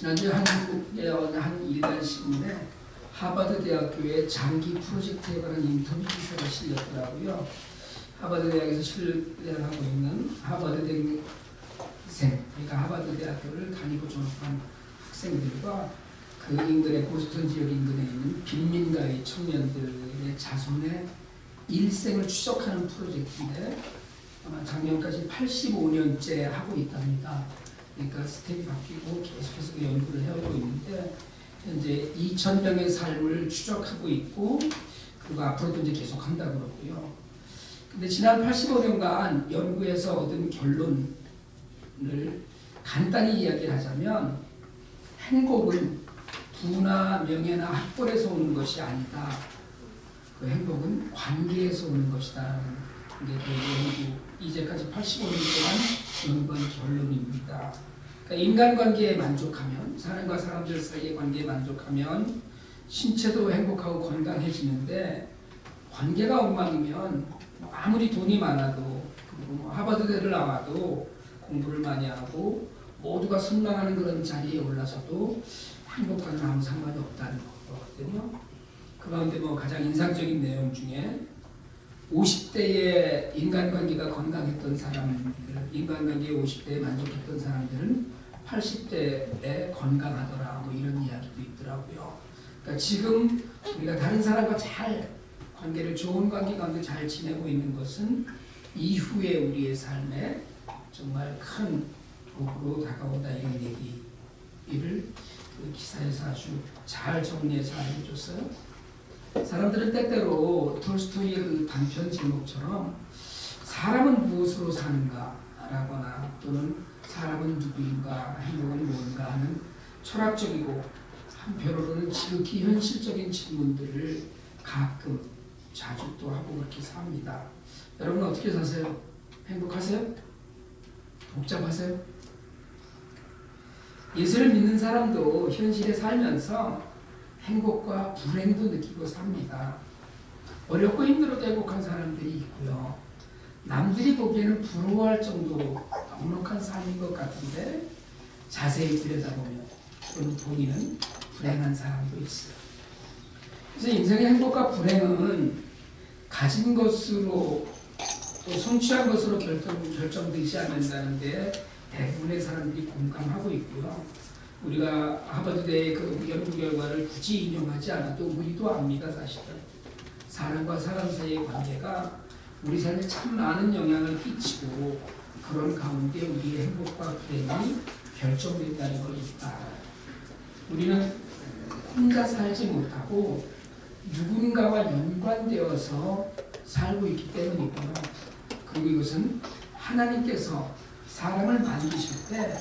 지난주에 한국의 어느 한 일간 신문에 하버드 대학교의 장기 프로젝트에 관한 인터뷰 기사가 실렸더라고요. 하버드 대학에서 실행하고 있는 하버드 대생, 그러니까 하버드 대학교를 다니고 졸업한 학생들과 그 인근의 보스턴 지역 인근에 있는 빈민가의 청년들의 자손의 일생을 추적하는 프로젝트인데 아마 작년까지 85년째 하고 있답니다. 그러니까 스텝이 바뀌고 계속해서 그 연구를 해오고 있는데 현재 2,000명의 삶을 추적하고 있고 그리고 앞으로도 이제 계속 한다고 그러고요. 근데 지난 85년간 연구에서 얻은 결론을 간단히 이야기를 하자면 행복은 부나 명예나 학벌에서 오는 것이 아니다. 그 행복은 관계에서 오는 것이다. 이게 그 연구, 이제까지 85년 동안 연구한 결론입니다. 그러니까 인간관계에 만족하면, 사람과 사람들 사이의 관계에 만족하면 신체도 행복하고 건강해지는데 관계가 엉망이면 아무리 돈이 많아도 그리고 하버드대를 나와도 공부를 많이 하고 모두가 선망하는 그런 자리에 올라서도 행복과는 아무 상관이 없다는 거거든요. 그 가운데 가장 인상적인 내용 중에 50대에 인간관계가 건강했던 사람들, 인간관계에 50대에 만족했던 사람들은 80대에 건강하더라, 이런 이야기도 있더라고요. 그러니까 지금 우리가 다른 사람과 잘 관계를 좋은 관계 가운데 잘 지내고 있는 것은 이후에 우리의 삶에 정말 큰 복으로 다가온다, 이런 얘기를 그 기사에서 아주 잘 정리해서 알려줬어요. 사람들은 때때로 톨스토이의 그 단편 제목처럼 사람은 무엇으로 사는가 라거나 또는 사람은 누구인가, 행복은 뭔가 하는 철학적이고 한편으로는 지극히 현실적인 질문들을 가끔 자주 또 하고 그렇게 삽니다. 여러분 어떻게 사세요? 행복하세요? 복잡하세요? 예수를 믿는 사람도 현실에 살면서 행복과 불행도 느끼고 삽니다. 어렵고 힘들어도 행복한 사람들이 있고요. 남들이 보기에는 부러워할 정도로 넉넉한 삶인 것 같은데 자세히 들여다보면 또는 본인은 불행한 사람도 있어요. 그래서 인생의 행복과 불행은 가진 것으로 또 성취한 것으로 결정되지 않는다는데 대부분의 사람들이 공감하고 있고요. 우리가 하버드대의 그 연구 결과를 굳이 인용하지 않아도 우리도 압니다. 사실은 사람과 사람 사이의 관계가 우리 삶에 참 많은 영향을 끼치고 그런 가운데 우리의 행복과 불행이 결정된다는 걸 알아요. 우리는 혼자 살지 못하고 누군가와 연관되어서 살고 있기 때문이고요. 그리고 이것은 하나님께서 사람을 만드실 때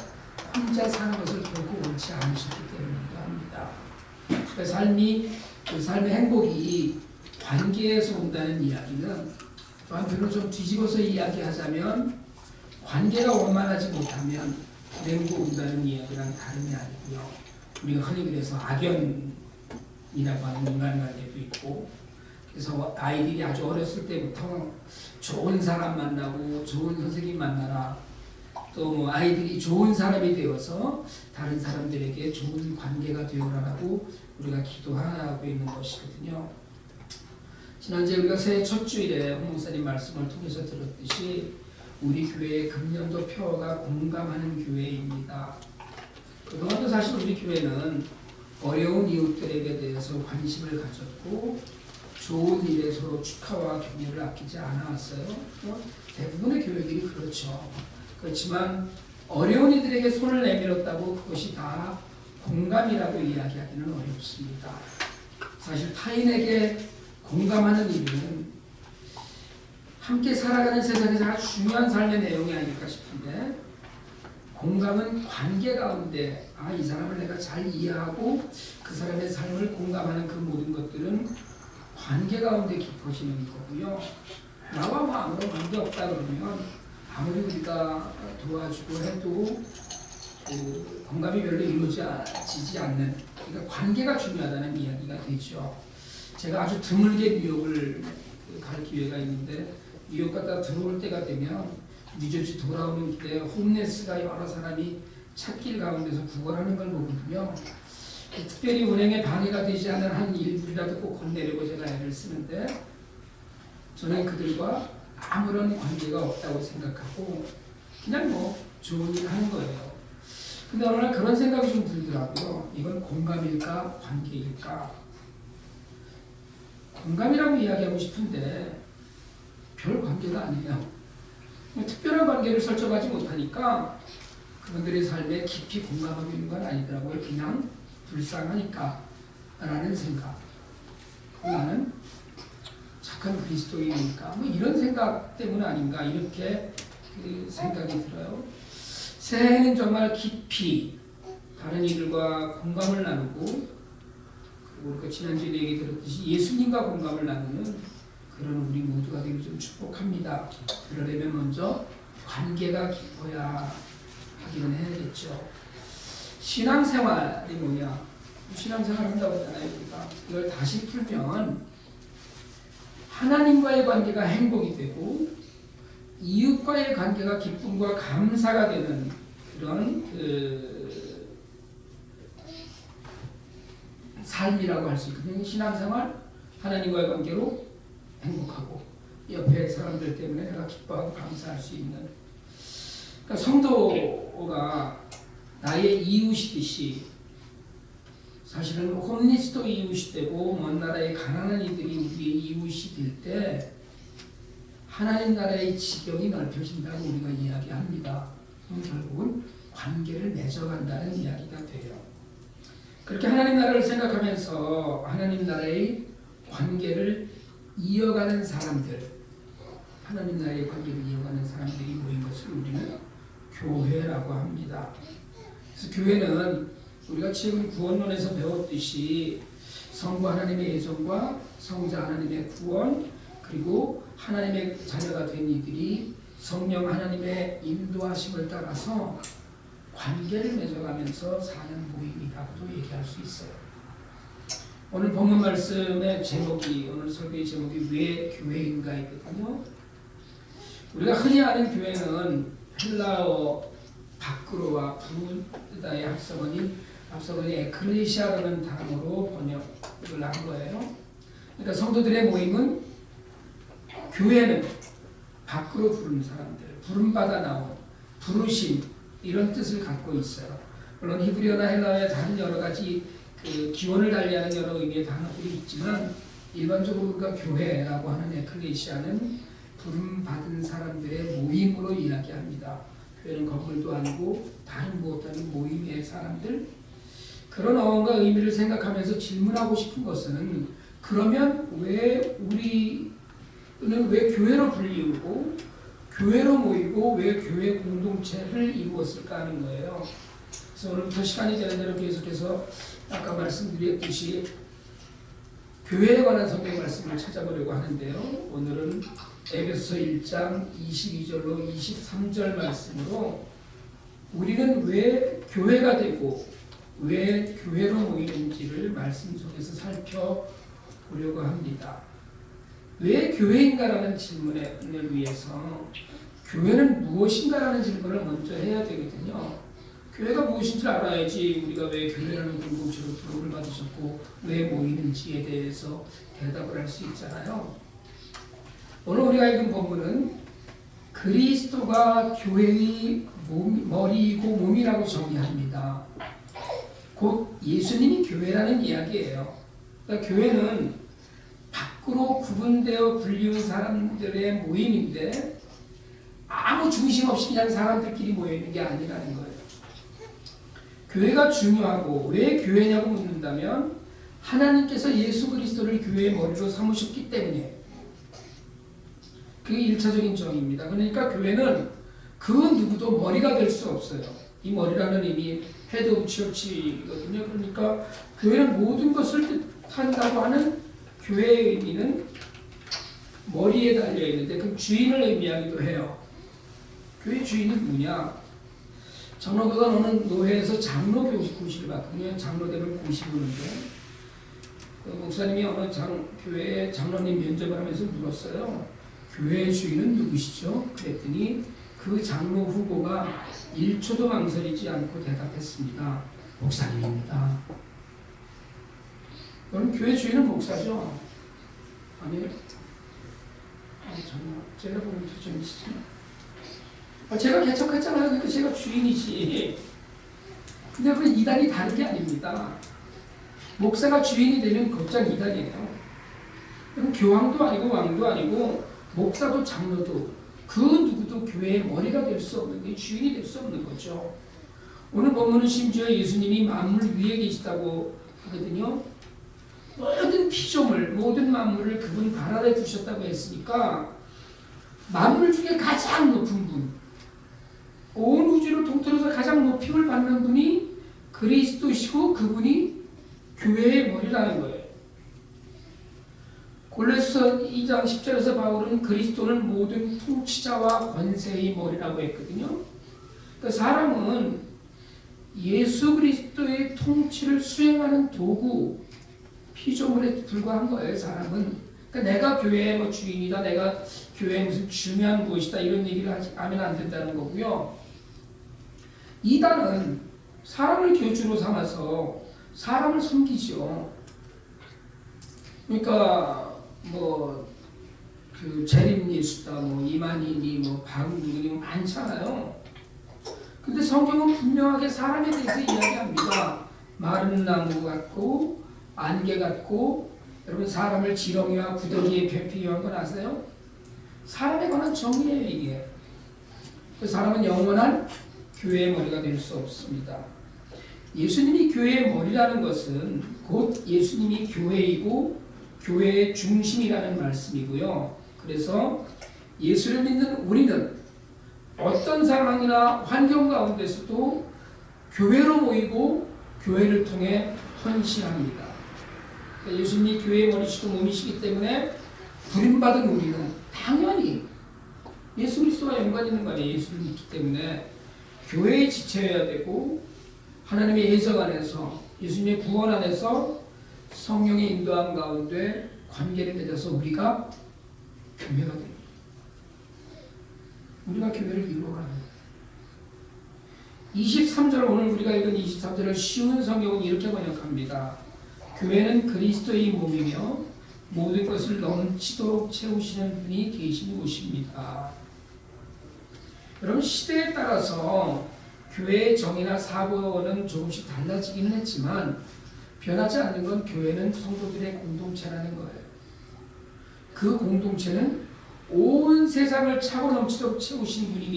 혼자 사는 것을 결코 원치 않으셨기 때문이기도 합니다. 그 삶의 행복이 관계에서 온다는 이야기는 또 한편으로 좀 뒤집어서 이야기하자면 관계가 원만하지 못하면 불행도 온다는 이야기랑 다름이 아니고요. 우리가 흔히 그래서 악연이라고 하는 인간관계도 있고, 그래서 아이들이 아주 어렸을 때부터 좋은 사람 만나고 좋은 선생님 만나라, 또 아이들이 좋은 사람이 되어서 다른 사람들에게 좋은 관계가 되어라라고 우리가 기도하고 있는 것이거든요. 지난주에 우리가 새해 첫 주일에 홍 목사님 말씀을 통해서 들었듯이 우리 교회의 금년도 표어가 공감하는 교회입니다. 그동안도 사실 우리 교회는 어려운 이웃들에게 대해서 관심을 가졌고 좋은 일에 서로 축하와 격려를 아끼지 않아왔어요. 대부분의 교회들이 그렇죠. 그렇지만 어려운 이들에게 손을 내밀었다고 그것이 다 공감이라고 이야기하기는 어렵습니다. 사실 타인에게 공감하는 일은 함께 살아가는 세상에서 아주 중요한 삶의 내용이 아닐까 싶은데, 공감은 관계 가운데 이 사람을 내가 잘 이해하고 그 사람의 삶을 공감하는 그 모든 것들은 관계 가운데 깊어지는 거고요. 나와 아무런 관계없다 그러면 아무리 우리가 도와주고 해도 그 공감이 별로 이루어지지 않는, 그러니까 관계가 중요하다는 이야기가 되죠. 제가 아주 드물게 뉴욕을 갈 기회가 있는데 뉴욕 갔다 들어올 때가 되면 뉴저지 돌아오는 길에 홈레스가 여러 사람이 찾길 가운데서 구걸하는 걸 보거든요. 특별히 운행에 방해가 되지 않는 한 일부라도 꼭 건네려고 제가 애를 쓰는데 저는 그들과 아무런 관계가 없다고 생각하고 그냥 뭐 좋은 일 하는 거예요. 근데 어느 날 그런 생각이 좀 들더라고요. 이건 공감일까 관계일까? 공감이라고 이야기하고 싶은데 별 관계가 아니에요. 특별한 관계를 설정하지 못하니까 그분들의 삶에 깊이 공감하고 있는 건 아니더라고요. 그냥 불쌍하니까 라는 생각. 나는 착한 그리스도인이니까 뭐 이런 생각 때문 아닌가 이렇게 생각이 들어요. 새해에는 정말 깊이 다른 이들과 공감을 나누고 그리고 우리가 지난주에 얘기 들었듯이 예수님과 공감을 나누는 그런 우리 모두가 되길 좀 축복합니다. 그러려면 먼저 관계가 깊어야 하기는 해야겠죠. 신앙생활이 뭐냐? 신앙생활 한다고 했잖아요. 우리가 이걸 다시 풀면 하나님과의 관계가 행복이 되고 이웃과의 관계가 기쁨과 감사가 되는 그런 삶이라고 할 수 있거든요. 신앙생활, 하나님과의 관계로 행복하고 옆에 사람들 때문에 내가 기뻐하고 감사할 수 있는 그러니까 성도가 나의 이웃이듯이 사실은 홈리스도 이웃이 되고 먼 나라의 가난한 이들이 우리의 이웃이 될 때 하나님 나라의 지경이 넓혀진다고 우리가 이야기합니다. 결국은 관계를 맺어간다는 이야기가 돼요. 그렇게 하나님 나라를 생각하면서 하나님 나라의 관계를 이어가는 사람들, 하나님 나라의 관계를 이어가는 사람들이 모인 것을 우리는 교회라고 합니다. 그래서 교회는 우리가 최근 구원론에서 배웠듯이 성부 하나님의 예정과 성자 하나님의 구원 그리고 하나님의 자녀가 된 이들이 성령 하나님의 인도하심을 따라서 관계를 맺어가면서 사는 모임이라고도 얘기할 수 있어요. 오늘 본문 말씀의 제목이 오늘 설교의 제목이 왜 교회인가이거든요. 우리가 흔히 아는 교회는 헬라어 바크로와 부르다의 합성어인 에클레시아라는 단어로 번역을 한 거예요. 그러니까 성도들의 모임은 교회는 밖으로 부르는 사람들, 부름받아 나온, 부르심 이런 뜻을 갖고 있어요. 물론 히브리어나 헬라어의 다른 여러 가지 기원을 달리하는 여러 의미의 단어들이 있지만 일반적으로 우리가 교회라고 하는 에클레시아는 부름받은 사람들의 모임으로 이야기합니다. 교회는 건물도 아니고 다른 무엇도 아닌 모임의 사람들. 그런 어원과 의미를 생각하면서 질문하고 싶은 것은 그러면 왜 우리는 왜 교회로 불리우고 교회로 모이고 왜 교회 공동체를 이루었을까 하는 거예요. 그래서 오늘부터 시간이 되는 대로 계속해서 아까 말씀드렸듯이 교회에 관한 성경 말씀을 찾아보려고 하는데요. 오늘은 에베소서 1장 22절로 23절 말씀으로 우리는 왜 교회가 되고 왜 교회로 모이는지를 말씀 속에서 살펴보려고 합니다. 왜 교회인가라는 질문을 위해서 교회는 무엇인가라는 질문을 먼저 해야 되거든요. 교회가 무엇인지 알아야지 우리가 왜 교회라는 공동체로 부름을 받으셨고 왜 모이는지에 대해서 대답을 할 수 있잖아요. 오늘 우리가 읽은 본문은 그리스도가 교회의 머리이고 몸이라고 정의합니다. 곧 예수님이 교회라는 이야기예요. 그러니까 교회는 밖으로 구분되어 불리운 사람들의 모임인데 아무 중심 없이 그냥 사람들끼리 모여있는 게 아니라는 거예요. 교회가 중요하고 왜 교회냐고 묻는다면 하나님께서 예수 그리스도를 교회의 머리로 삼으셨기 때문에 그게 1차적인 정의입니다. 그러니까 교회는 그 누구도 머리가 될 수 없어요. 이 머리라는 의미 헤드 오브 처치거든요. 그러니까 교회는 모든 것을 뜻한다고 하는 교회의 의미는 머리에 달려 있는데 그 주인을 의미하기도 해요. 교회 주인이 누구냐? 장로교가 어느 노회에서 장로 고시를 받거든요. 장로 되면 고시 보는데 그 목사님이 어느 교회에 장로님 면접을 하면서 물었어요. 교회의 주인은 누구시죠? 그랬더니 그 장로 후보가 1초도 망설이지 않고 대답했습니다. 목사님입니다. 여러분, 교회 주인은 목사죠? 아니요? 전혀. 제가 보면 주인이시죠. 제가 개척했잖아요. 그러니까 제가 주인이지. 근데 그 이단이 다른 게 아닙니다. 목사가 주인이 되면 곧장 이단이에요. 그럼 교황도 아니고 왕도 아니고 목사도 장로도 그 누구도 교회의 머리가 될 수 없는 게 주인이 될 수 없는 거죠. 오늘 본문은 심지어 예수님이 만물 위에 계시다고 하거든요. 모든 피조물, 모든 만물을 그분 발 아래 두셨다고 했으니까 만물 중에 가장 높은 분, 온 우주를 통틀어서 가장 높임을 받는 분이 그리스도시고 그분이 교회의 머리라는 거예요. 골로새서 2장 10절에서 바울은 그리스도는 모든 통치자와 권세의 머리라고 했거든요. 그러니까 사람은 예수 그리스도의 통치를 수행하는 도구, 피조물에 불과한 거예요. 사람은. 그러니까 내가 교회의 주인이다, 내가 교회의 무슨 중요한 곳이다, 이런 얘기를 하면 안 된다는 거고요. 이단은 사람을 교주로 삼아서 사람을 섬기죠. 그러니까 그 재림 예수다, 이만희니, 박웅이 많잖아요. 근데 성경은 분명하게 사람에 대해서 이야기합니다. 마른 나무 같고 안개 같고, 여러분 사람을 지렁이와 구더기에 비유한 건 아세요? 사람에 관한 정의예요, 이게. 그 사람은 영원한 교회의 머리가 될 수 없습니다. 예수님이 교회의 머리라는 것은 곧 예수님이 교회이고 교회의 중심이라는 말씀이고요. 그래서 예수를 믿는 우리는 어떤 상황이나 환경 가운데서도 교회로 모이고 교회를 통해 헌신합니다. 그러니까 예수님이 교회의 머리시고 몸이시기 때문에 부름받은 우리는 당연히 예수 그리스도와 연관 있는 거 아니에요. 예수를 믿기 때문에 교회에 지쳐야 되고, 하나님의 예정 안에서, 예수님의 구원 안에서 성령의 인도함 가운데 관계를 맺어서 우리가 교회가 됩니다. 우리가 교회를 이루어가는 거예요. 23절, 오늘 우리가 읽은 23절을 쉬운 성경은 이렇게 번역합니다. 교회는 그리스도의 몸이며 모든 것을 넘치도록 채우시는 분이 계신 곳입니다. 여러분, 시대에 따라서 교회의 정의나 사고는 조금씩 달라지기는 했지만 변하지 않는 건 교회는 성도들의 공동체라는 거예요. 그 공동체는 온 세상을 차고 넘치도록 채우신 분이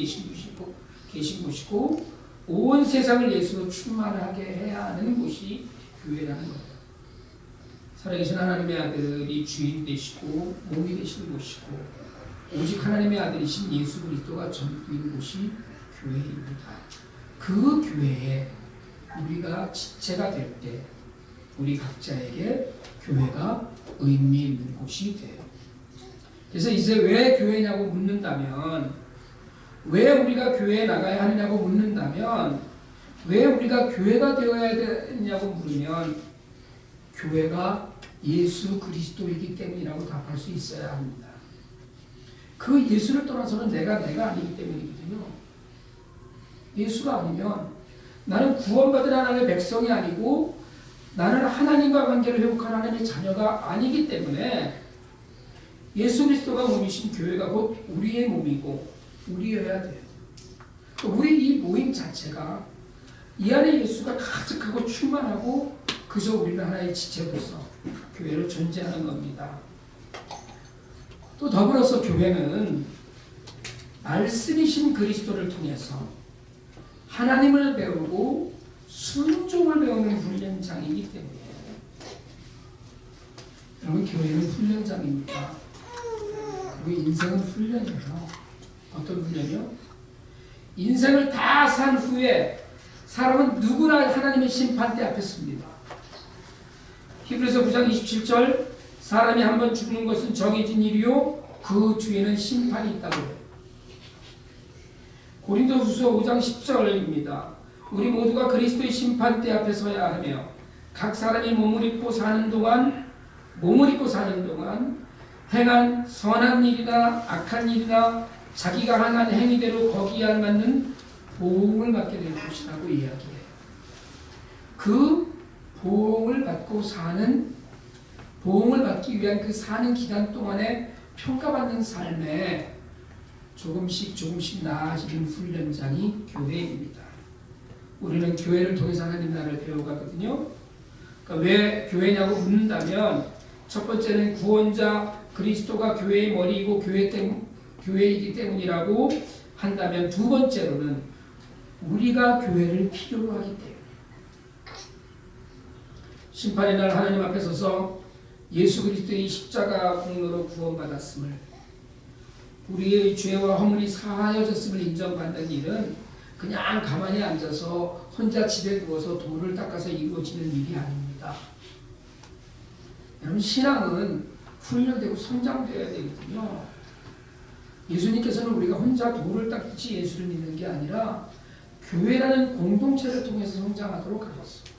계신 곳이고 온 세상을 예수로 충만하게 해야 하는 곳이 교회라는 거예요. 살아계신 하나님의 아들이 주인 되시고 몸이 되시는 곳이고 오직 하나님의 아들이신 예수 그리스도가 전부인 곳이 교회입니다. 그 교회에 우리가 지체가 될 때 우리 각자에게 교회가 의미 있는 곳이 돼요. 그래서 이제 왜 교회냐고 묻는다면, 왜 우리가 교회에 나가야 하느냐고 묻는다면, 왜 우리가 교회가 되어야 되느냐고 물으면 교회가 예수 그리스도이기 때문이라고 답할 수 있어야 합니다. 그 예수를 떠나서는 내가 아니기 때문이거든요. 예수가 아니면 나는 구원받은 하나님의 백성이 아니고 나는 하나님과 관계를 회복한 하나님의 자녀가 아니기 때문에 예수 그리스도가 몸이신 교회가 곧 우리의 몸이고 우리여야 돼요. 우리 이 모임 자체가 이 안에 예수가 가득하고 충만하고 그저 우리는 하나의 지체로서 교회로 존재하는 겁니다. 또 더불어서 교회는 말씀이신 그리스도를 통해서 하나님을 배우고 순종을 배우는 훈련장이기 때문이에요. 여러분, 교회는 훈련장입니다. 그리고 인생은 훈련이에요. 어떤 훈련이요? 인생을 다 산 후에 사람은 누구나 하나님의 심판대 앞에 섭니다. 히브리서 9장 27절, 사람이 한번 죽는 것은 정해진 일이요 그 뒤에는 심판이 있다고 해요. 고린도후서 5장 10절입니다. 우리 모두가 그리스도의 심판대 앞에 서야 하며 각 사람이 몸을 입고 사는 동안 행한 선한 일이나 악한 일이나 자기가 행한 행위대로 거기에 알맞는 보응을 받게 될 것이라고 이야기해요. 그 보응을 받기 위한 그 사는 기간 동안에 평가받는 삶에 조금씩 나아지는 훈련장이 교회입니다. 우리는 교회를 통해서 하나님 나라를 배워가거든요. 그러니까 왜 교회냐고 묻는다면 첫 번째는 구원자 그리스도가 교회의 머리이고 교회이기 때문이라고 한다면 두 번째로는 우리가 교회를 필요로 하기 때문에 심판의 날 하나님 앞에 서서 예수 그리스도의 십자가 공로로 구원받았음을 우리의 죄와 허물이 사하여졌음을 인정받는 일은 그냥 가만히 앉아서 혼자 집에 누워서 돌을 닦아서 이루어지는 일이 아닙니다. 여러분 신앙은 훈련되고 성장되어야 되거든요. 예수님께서는 우리가 혼자 돌을 닦듯이 예수를 믿는 게 아니라 교회라는 공동체를 통해서 성장하도록 하셨어요.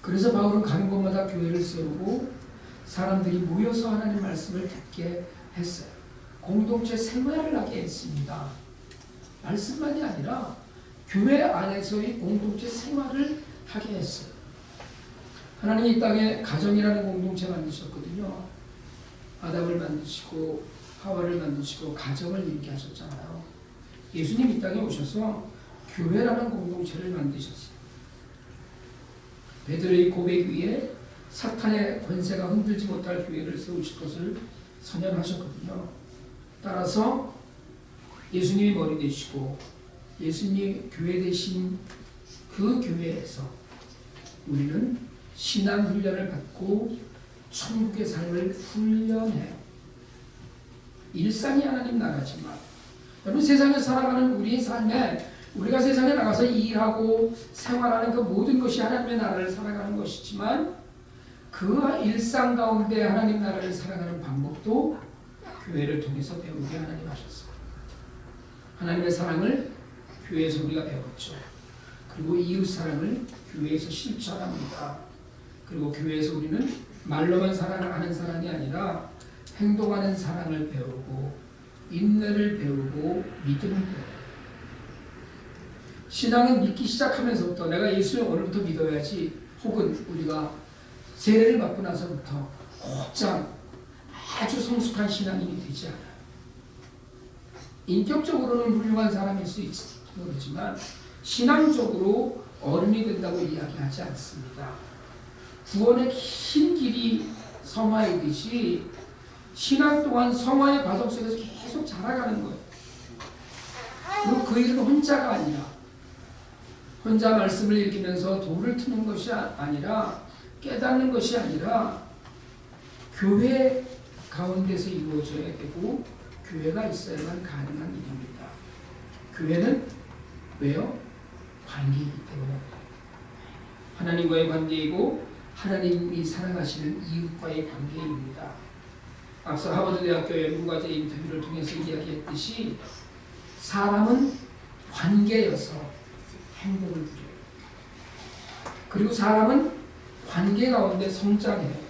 그래서 바울은 가는 곳마다 교회를 세우고 사람들이 모여서 하나님 말씀을 듣게 했어요. 공동체 생활을 하게 했습니다. 말씀만이 아니라 교회 안에서의 공동체 생활을 하게 했어요. 하나님이 이 땅에 가정이라는 공동체 만드셨거든요. 아담을 만드시고 하와를 만드시고 가정을 이루게 하셨잖아요. 예수님 이 땅에 오셔서 교회라는 공동체를 만드셨어요. 베드로의 고백 위에 사탄의 권세가 흔들지 못할 교회를 세우실 것을 선언하셨거든요. 따라서 예수님이 머리 되시고 예수님 교회 되신 그 교회에서 우리는 신앙 훈련을 받고 천국의 삶을 훈련해요. 일상이 하나님 나라지만 여러분 세상에 살아가는 우리의 삶에 우리가 세상에 나가서 일하고 생활하는 그 모든 것이 하나님의 나라를 살아가는 것이지만 그 일상 가운데 하나님 나라를 살아가는 방법도 교회를 통해서 배우게 하나님 하셨어요. 하나님의 사랑을 교회에서 우리가 배웠죠. 그리고 이웃 사랑을 교회에서 실천합니다. 그리고 교회에서 우리는 말로만 사랑하는 사랑이 아니라 행동하는 사랑을 배우고 인내를 배우고 믿음을 배워요. 신앙은 믿기 시작하면서부터 내가 예수를 오늘부터 믿어야지 혹은 우리가 세례를 받고 나서부터 곧장 아주 성숙한 신앙인이 되지 않아요. 인격적으로는 훌륭한 사람일 수 있을지 모르지만 신앙적으로 어른이 된다고 이야기하지 않습니다. 구원의 긴 길이 성화이듯이 신앙 또한 성화의 과정 속에서 계속 자라가는 거예요. 그리고 그 일은 혼자가 아니라 혼자 말씀을 읽으면서 돌을 트는 것이 아니라 깨닫는 것이 아니라 교회 가운데서 이루어져야 되고 교회가 있어야만 가능한 일입니다. 교회는 왜요? 관계이기 때문에 그래요. 하나님과의 관계이고 하나님이 사랑하시는 이웃과의 관계입니다. 앞서 하버드 대학교의 문과제 인터뷰를 통해서 이야기했듯이 사람은 관계여서 행동을 부려요. 그리고 사람은 관계 가운데 성장해요.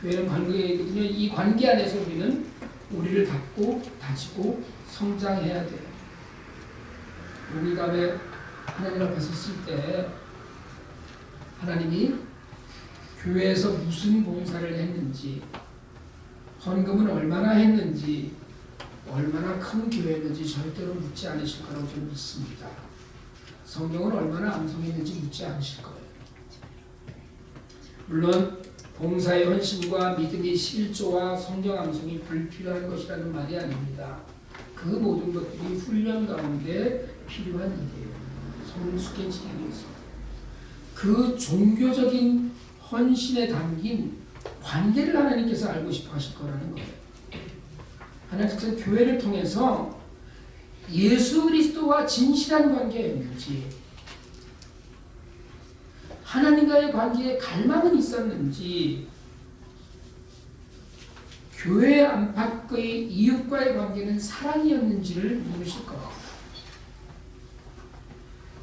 교회는 관계이거든요. 이 관계 안에서 우리는 우리를 닫고 다지고 성장해야 돼요. 우리가 왜 하나님 앞에 섰을 때 하나님이 교회에서 무슨 봉사를 했는지 헌금은 얼마나 했는지 얼마나 큰 교회였는지 절대로 묻지 않으실 거라고 저는 믿습니다. 성경을 얼마나 암송했는지 묻지 않으실 거예요. 물론 봉사의 헌신과 믿음의 실조와 성경 암송이 불필요한 것이라는 말이 아닙니다. 그 모든 것들이 훈련 가운데 필요한 일이에요. 성숙해지기 위해서. 그 종교적인 헌신에 담긴 관계를 하나님께서 알고 싶어 하실 거라는 거예요. 하나님께서 교회를 통해서 예수 그리스도와 진실한 관계였는지 하나님과의 관계에 갈망은 있었는지 교회 안팎의 이웃과의 관계는 사랑이었는지를 물으실 겁니다.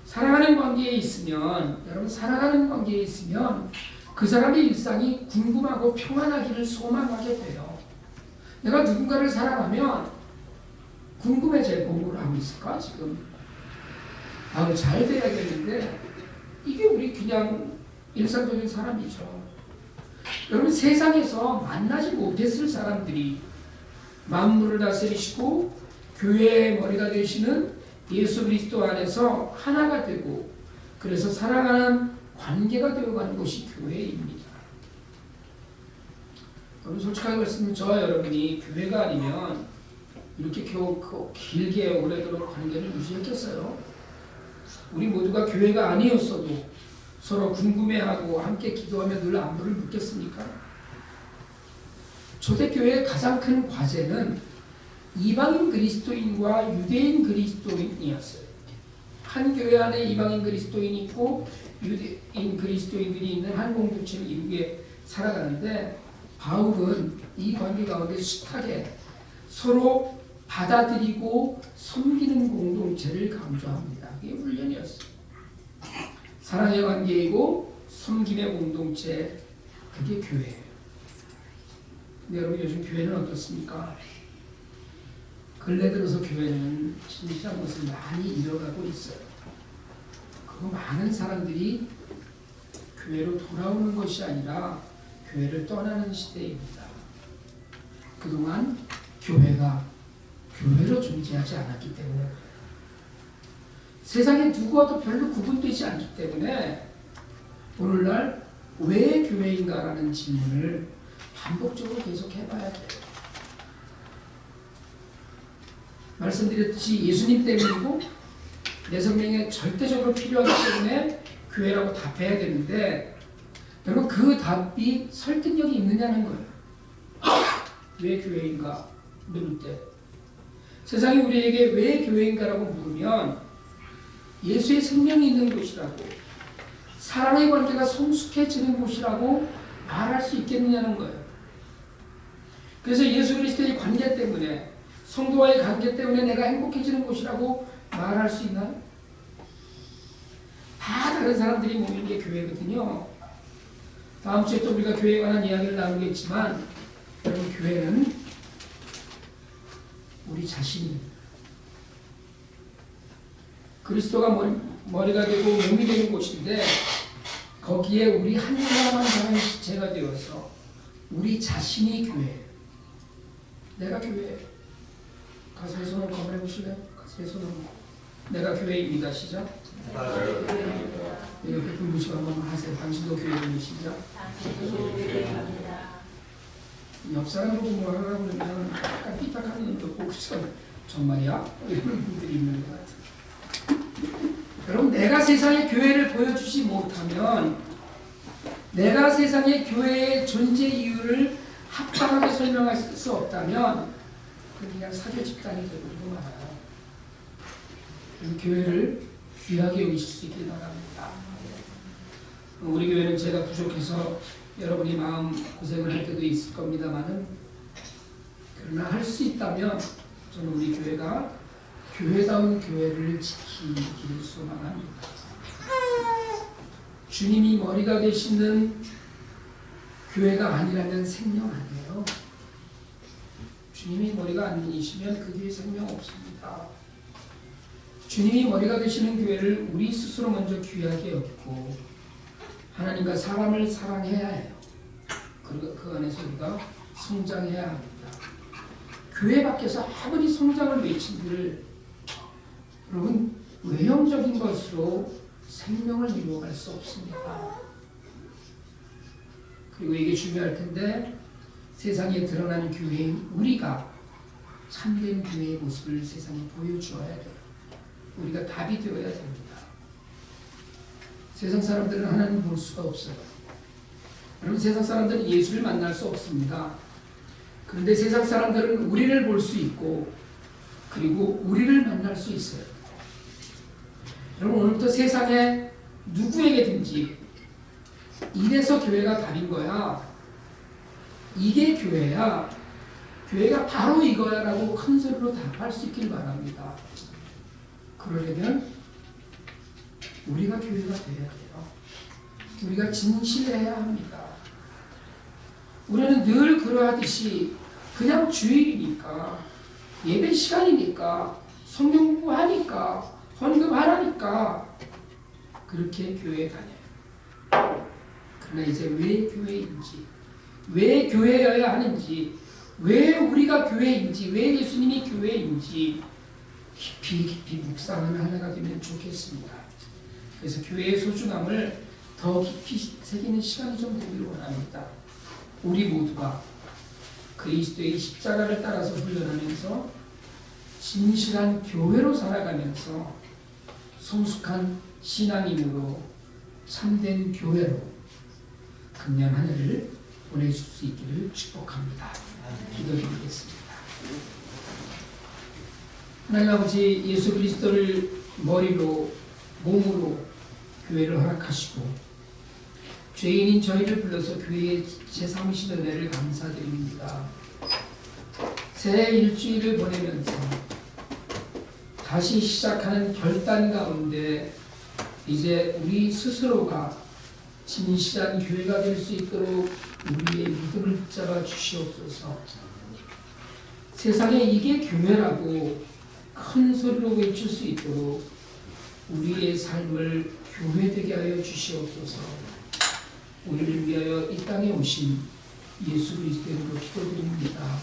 사랑하는 관계에 있으면 여러분 사랑하는 관계에 있으면 그 사람의 일상이 궁금하고 평안하기를 소망하게 돼요. 내가 누군가를 사랑하면 궁금해져요. 공부를 하고 있을까 지금? 잘 돼야겠는데 이게 우리 그냥 일상적인 사람이죠. 여러분, 세상에서 만나지 못했을 사람들이 만물을 다스리시고 교회의 머리가 되시는 예수 그리스도 안에서 하나가 되고, 그래서 사랑하는 관계가 되어가는 곳이 교회입니다. 여러분, 솔직하게 말씀드리면 저와 여러분이 교회가 아니면 이렇게 길게 오래도록 관계를 유지했겠어요? 우리 모두가 교회가 아니었어도 서로 궁금해하고 함께 기도하며 늘 안부를 묻겠습니까? 초대교회의 가장 큰 과제는 이방인 그리스도인과 유대인 그리스도인이었어요. 한 교회 안에 이방인 그리스도인이 있고 유대인 그리스도인들이 있는 한 공동체를 이루게 살아가는데, 바울은 이 관계 가운데 숱하게 서로 받아들이고 섬기는 공동체를 강조합니다. 그게 훈련이었어요. 사랑의 관계이고 섬김의 공동체, 그게 교회예요. 근데 여러분, 요즘 교회는 어떻습니까? 근래 들어서 교회는 진실한 것을 많이 잃어가고 있어요. 그거 많은 사람들이 교회로 돌아오는 것이 아니라 교회를 떠나는 시대입니다. 그동안 교회가 교회로 존재하지 않았기 때문에 그래요. 세상에 누구와도 별로 구분되지 않기 때문에 오늘날 왜 교회인가라는 질문을 반복적으로 계속 해봐야 돼요. 말씀드렸듯이 예수님 때문이고 내 생명에 절대적으로 필요하기 때문에 교회라고 답해야 되는데, 여러분, 그 답이 설득력이 있느냐는 거예요. 왜 교회인가 물을 때 세상이 우리에게 왜 교회인가라고 물으면 예수의 생명이 있는 곳이라고, 사랑의 관계가 성숙해지는 곳이라고 말할 수 있겠느냐는 거예요. 그래서 예수 그리스도의 관계 때문에, 성도와의 관계 때문에 내가 행복해지는 곳이라고 말할 수 있나요? 다 다른 사람들이 모이는 게 교회거든요. 다음 주에 또 우리가 교회에 관한 이야기를 나누겠지만, 여러분, 교회는 우리 자신입니다. 그리스도가 머리가 되고 몸이 되는 곳인데, 거기에 우리 한 사람 한 사람이 지체가 되어서 우리 자신이 교회예요. 내가 교회예요. 가슴에 손을 거머해 보실래요? 가슴에 손을. 내가 교회입니다. 시작. 옆에 분 보시고 한번 하세요. 당신도 교회입니다. 시작. 옆 사람으로 뭐라고 그러면 약간 삐딱하는 눈도 보고 정말이야? 이런 분들이 있는 것 같아요. 여러분, 내가 세상에 교회를 보여주지 못하면, 내가 세상에 교회의 존재 이유를 합당하게 설명할 수 없다면 그냥 사교 집단이 되고 말아요. 교회를 귀하게 여기실 수 있길 바랍니다. 우리 교회는 제가 부족해서 여러분이 마음 고생을 할 때도 있을 겁니다만은, 그러나 할 수 있다면 저는 우리 교회가 교회다운 교회를 지키기를 소망합니다. 주님이 머리가 되시는 교회가 아니라면 생명 아니에요. 주님이 머리가 아니시면 그 교회 생명 없습니다. 주님이 머리가 되시는 교회를 우리 스스로 먼저 귀하게 여기고 하나님과 사람을 사랑해야 해요. 그리고 그 안에서 우리가 성장해야 합니다. 교회 밖에서 아무리 성장을 외친들, 여러분, 외형적인 것으로 생명을 이루어갈 수 없습니다. 그리고 이게 중요할 텐데, 세상에 드러나는 교회인 우리가 참된 교회의 모습을 세상에 보여주어야 돼요. 우리가 답이 되어야 됩니다. 세상 사람들은 하나님을 볼 수가 없어요. 여러분, 세상 사람들은 예수를 만날 수 없습니다. 그런데 세상 사람들은 우리를 볼 수 있고, 그리고 우리를 만날 수 있어요. 여러분, 오늘부터 세상에 누구에게든지 이래서 교회가 답인 거야, 이게 교회야, 교회가 바로 이거야 라고 큰 소리로 답할 수 있길 바랍니다. 그러려면 우리가 교회가 돼야 돼요. 우리가 진실해야 합니다. 우리는 늘 그러하듯이 그냥 주일이니까 예배 시간이니까, 성경 공부하니까, 헌금하라니까 그렇게 교회에 다녀요. 그러나 이제 왜 교회인지, 왜 교회여야 하는지, 왜 우리가 교회인지, 왜 예수님이 교회인지 깊이 묵상하는 한 해가 되면 좋겠습니다. 그래서 교회의 소중함을 더 깊이 새기는 시간이 좀 되기를 원합니다. 우리 모두가 그리스도의 십자가를 따라서 훈련하면서 진실한 교회로 살아가면서 성숙한 신앙인으로 참된 교회로 금년 한 해를 보내실 수 있기를 축복합니다. 기도드리겠습니다. 하나님 아버지, 예수 그리스도를 머리로 몸으로 교회를 허락하시고 죄인인 저희를 불러서 교회에 재삼으신 은혜를 감사드립니다. 새 일주일을 보내면서 다시 시작하는 결단 가운데 이제 우리 스스로가 진실한 교회가 될 수 있도록 우리의 믿음을 붙잡아 주시옵소서. 세상에 이게 교회라고 큰 소리로 외칠 수 있도록 우리의 삶을 교회되게 하여 주시옵소서. 우리를 위하여 이 땅에 오신 예수 그리스도로 기도드립니다.